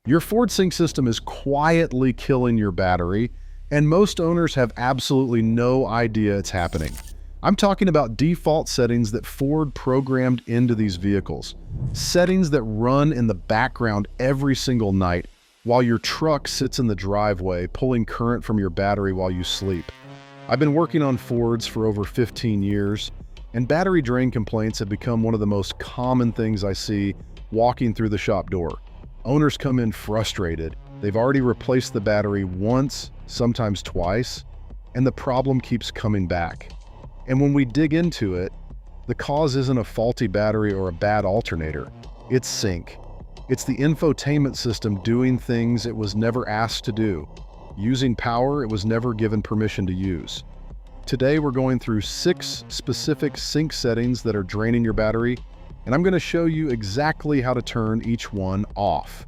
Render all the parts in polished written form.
Your Ford Sync system is quietly killing your battery, and most owners have absolutely no idea it's happening. I'm talking about default settings that Ford programmed into these vehicles. Settings that run in the background every single night while your truck sits in the driveway, pulling current from your battery while you sleep. I've been working on Fords for over 15 years, and battery drain complaints have become one of the most common things I see walking through the shop door. Owners come in frustrated. They've already replaced the battery once, sometimes twice, and the problem keeps coming back. And when we dig into it, the cause isn't a faulty battery or a bad alternator. It's sync. It's the infotainment system doing things it was never asked to do, using power it was never given permission to use. Today we're going through 6 specific sync settings that are draining your battery, and I'm going to show you exactly how to turn each one off.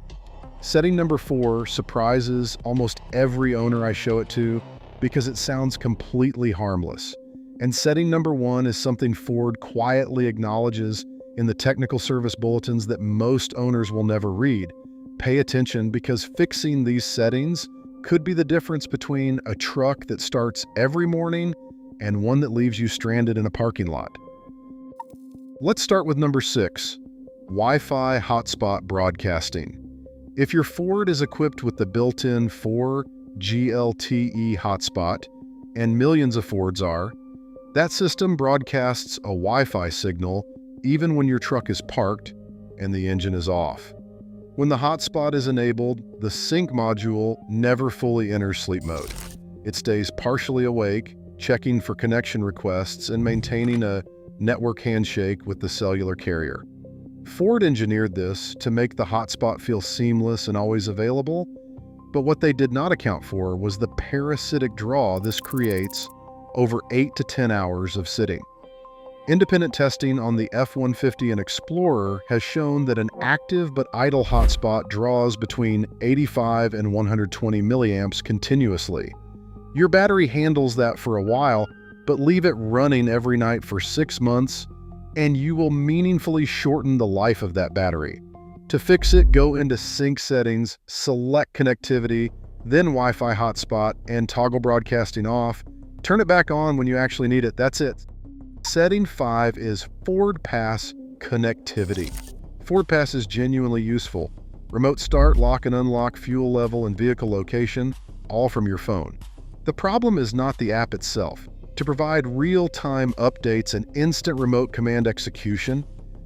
Setting number 4 surprises almost every owner I show it to because it sounds completely harmless. And setting number 1 is something Ford quietly acknowledges in the technical service bulletins that most owners will never read. Pay attention, because fixing these settings could be the difference between a truck that starts every morning and one that leaves you stranded in a parking lot. Let's start with number 6, Wi-Fi hotspot broadcasting. If your Ford is equipped with the built-in 4G LTE hotspot, and millions of Fords are, that system broadcasts a Wi-Fi signal even when your truck is parked and the engine is off. When the hotspot is enabled, the sync module never fully enters sleep mode. It stays partially awake, checking for connection requests and maintaining a network handshake with the cellular carrier. Ford engineered this to make the hotspot feel seamless and always available, but what they did not account for was the parasitic draw this creates over 8 to 10 hours of sitting. Independent testing on the F-150 and Explorer has shown that an active but idle hotspot draws between 85 and 120 milliamps continuously. Your battery handles that for a while, but leave it running every night for 6 months, and you will meaningfully shorten the life of that battery. To fix it, go into sync settings, select connectivity, then Wi-Fi hotspot, and toggle broadcasting off. Turn it back on when you actually need it. That's it. Setting 5 is FordPass connectivity. FordPass is genuinely useful. Remote start, lock and unlock, fuel level, and vehicle location, all from your phone. The problem is not the app itself. To provide real-time updates and instant remote command execution,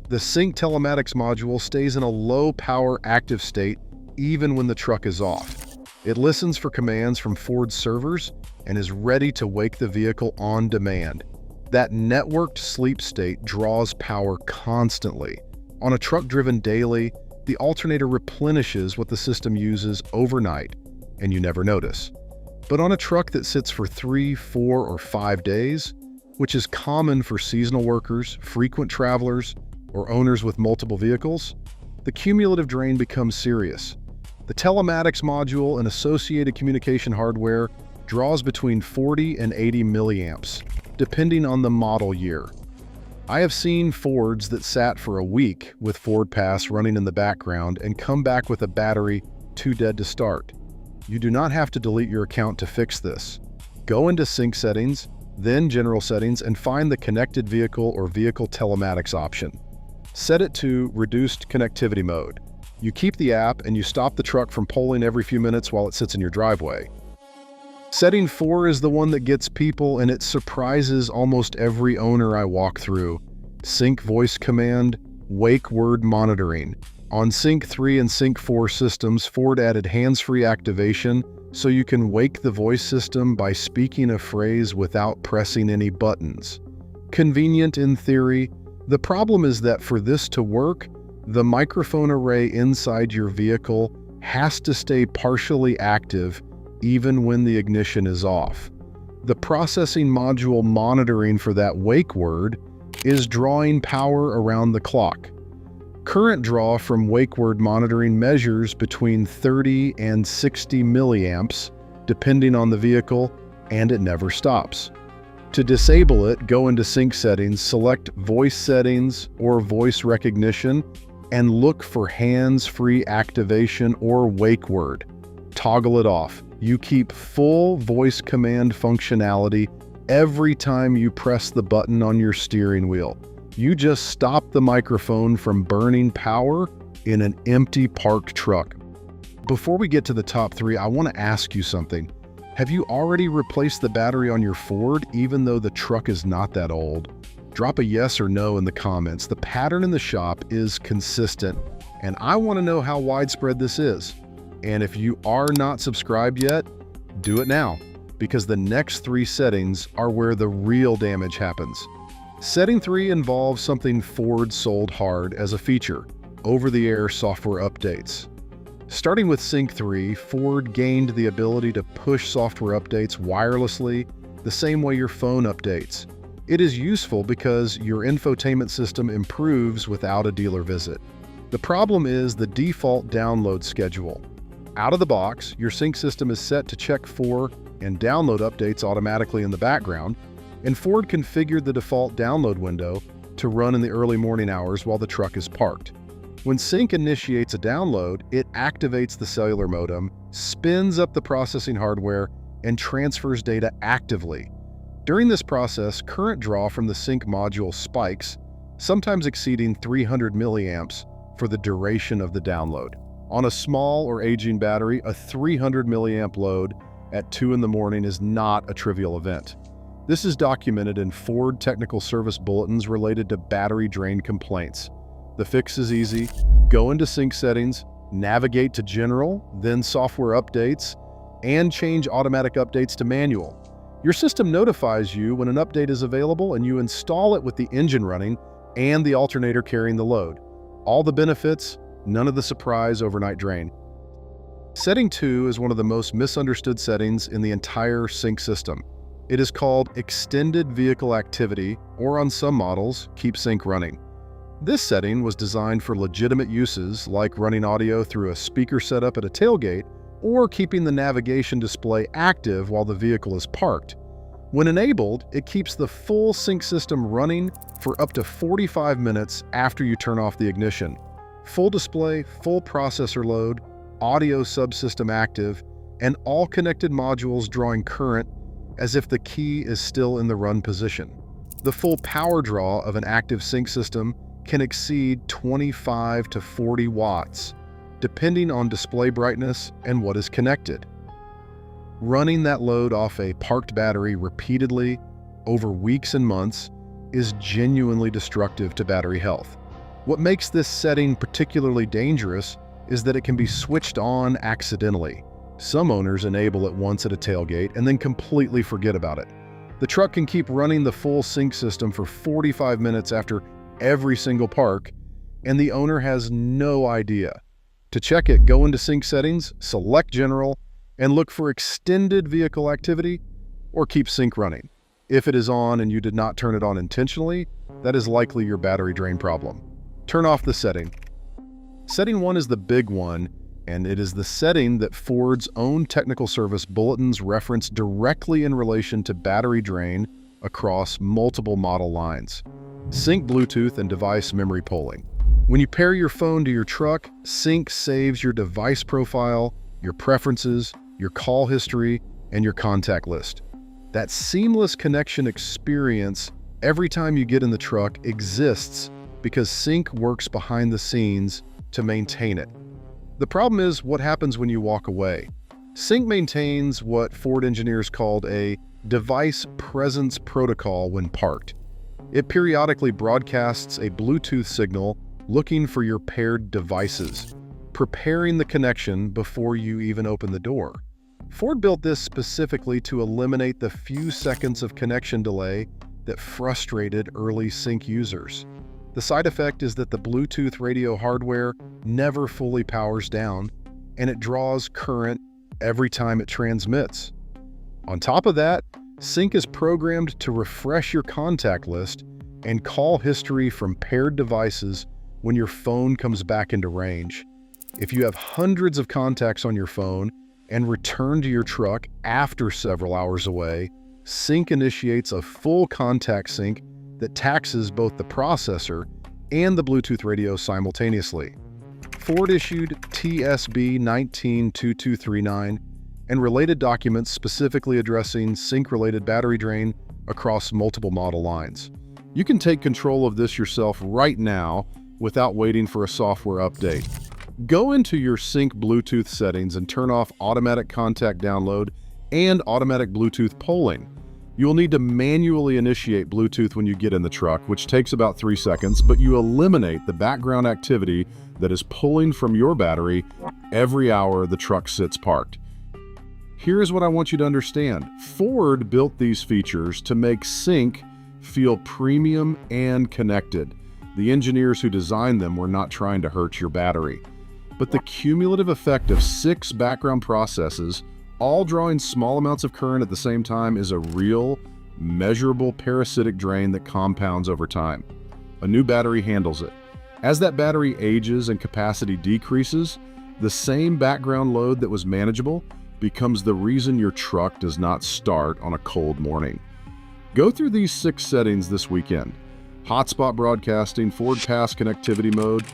the Sync telematics module stays in a low-power active state even when the truck is off. It listens for commands from Ford's servers and is ready to wake the vehicle on demand. That networked sleep state draws power constantly. On a truck driven daily, the alternator replenishes what the system uses overnight, and you never notice. But on a truck that sits for 3, 4, or 5 days, which is common for seasonal workers, frequent travelers, or owners with multiple vehicles, the cumulative drain becomes serious. The telematics module and associated communication hardware draws between 40 and 80 milliamps, depending on the model year. I have seen Fords that sat for a week with FordPass running in the background and come back with a battery too dead to start. You do not have to delete your account to fix this. Go into Sync settings, then General settings, and find the Connected Vehicle or Vehicle Telematics option. Set it to Reduced Connectivity mode. You keep the app and you stop the truck from polling every few minutes while it sits in your driveway. Setting 4 is the one that gets people, and it surprises almost every owner I walk through. Sync voice command, wake word monitoring. On Sync 3 and Sync 4 systems, Ford added hands-free activation so you can wake the voice system by speaking a phrase without pressing any buttons. Convenient in theory. The problem is that for this to work, the microphone array inside your vehicle has to stay partially active even when the ignition is off. The processing module monitoring for that wake word is drawing power around the clock. Current draw from wake word monitoring measures between 30 and 60 milliamps, depending on the vehicle, and it never stops. To disable it, go into Sync settings, select Voice Settings or Voice Recognition, and look for hands-free activation or wake word. Toggle it off. You keep full voice command functionality every time you press the button on your steering wheel. You just stop the microphone from burning power in an empty parked truck. Before we get to the top 3, I want to ask you something. Have you already replaced the battery on your Ford, even though the truck is not that old? Drop a yes or no in the comments. The pattern in the shop is consistent, and I want to know how widespread this is. And if you are not subscribed yet, do it now, because the next 3 settings are where the real damage happens. Setting 3 involves something Ford sold hard as a feature: over-the-air software updates. Starting with Sync 3, Ford gained the ability to push software updates wirelessly the same way your phone updates. It is useful because your infotainment system improves without a dealer visit. The problem is the default download schedule. Out of the box, your sync system is set to check for and download updates automatically in the background, and Ford configured the default download window to run in the early morning hours while the truck is parked. When Sync initiates a download, it activates the cellular modem, spins up the processing hardware, and transfers data actively. During this process, current draw from the Sync module spikes, sometimes exceeding 300 milliamps for the duration of the download. On a small or aging battery, a 300 milliamp load at 2 in the morning is not a trivial event. This is documented in Ford technical service bulletins related to battery drain complaints. The fix is easy. Go into Sync settings, navigate to General, then Software Updates, and change automatic updates to manual. Your system notifies you when an update is available, and you install it with the engine running and the alternator carrying the load. All the benefits, none of the surprise overnight drain. Setting 2 is one of the most misunderstood settings in the entire Sync system. It is called Extended Vehicle Activity, or on some models, Keep Sync Running. This setting was designed for legitimate uses like running audio through a speaker setup at a tailgate or keeping the navigation display active while the vehicle is parked. When enabled, it keeps the full sync system running for up to 45 minutes after you turn off the ignition. Full display, full processor load, audio subsystem active, and all connected modules drawing current as if the key is still in the run position. The full power draw of an active sync system can exceed 25 to 40 watts, depending on display brightness and what is connected. Running that load off a parked battery repeatedly over weeks and months is genuinely destructive to battery health. What makes this setting particularly dangerous is that it can be switched on accidentally. Some owners enable it once at a tailgate and then completely forget about it. The truck can keep running the full sync system for 45 minutes after every single park, and the owner has no idea. To check it, go into Sync settings, select General, and look for Extended Vehicle Activity or Keep Sync Running. If it is on and you did not turn it on intentionally, that is likely your battery drain problem. Turn off the setting. Setting 1 is the big one, and it is the setting that Ford's own technical service bulletins reference directly in relation to battery drain across multiple model lines. Sync Bluetooth and device memory polling. When you pair your phone to your truck, Sync saves your device profile, your preferences, your call history, and your contact list. That seamless connection experience every time you get in the truck exists because Sync works behind the scenes to maintain it. The problem is what happens when you walk away. Sync maintains what Ford engineers called a device presence protocol when parked. It periodically broadcasts a Bluetooth signal looking for your paired devices, preparing the connection before you even open the door. Ford built this specifically to eliminate the few seconds of connection delay that frustrated early Sync users. The side effect is that the Bluetooth radio hardware never fully powers down, and it draws current every time it transmits. On top of that, Sync is programmed to refresh your contact list and call history from paired devices when your phone comes back into range. If you have hundreds of contacts on your phone and return to your truck after several hours away, Sync initiates a full contact sync that taxes both the processor and the Bluetooth radio simultaneously. Ford issued TSB 192239 and related documents specifically addressing sync-related battery drain across multiple model lines. You can take control of this yourself right now without waiting for a software update. Go into your sync Bluetooth settings and turn off automatic contact download and automatic Bluetooth polling. You will need to manually initiate Bluetooth when you get in the truck, which takes about 3 seconds, but you eliminate the background activity that is pulling from your battery every hour the truck sits parked. Here's what I want you to understand. Ford built these features to make sync feel premium and connected. The engineers who designed them were not trying to hurt your battery. But the cumulative effect of 6 background processes, all drawing small amounts of current at the same time, is a real, measurable parasitic drain that compounds over time. A new battery handles it. As that battery ages and capacity decreases, the same background load that was manageable becomes the reason your truck does not start on a cold morning. Go through these 6 settings this weekend. Hotspot broadcasting, FordPass connectivity mode,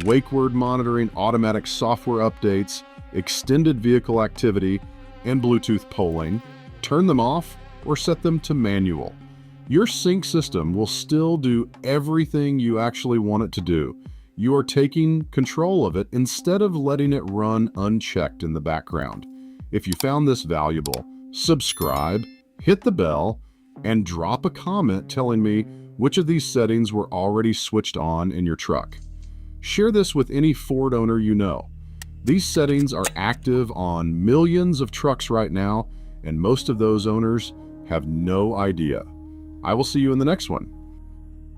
wake word monitoring, automatic software updates, extended vehicle activity, and Bluetooth polling. Turn them off or set them to manual. Your sync system will still do everything you actually want it to do. You are taking control of it instead of letting it run unchecked in the background. If you found this valuable, subscribe, hit the bell, and drop a comment telling me which of these settings were already switched on in your truck. Share this with any Ford owner you know. These settings are active on millions of trucks right now, and most of those owners have no idea. I will see you in the next one.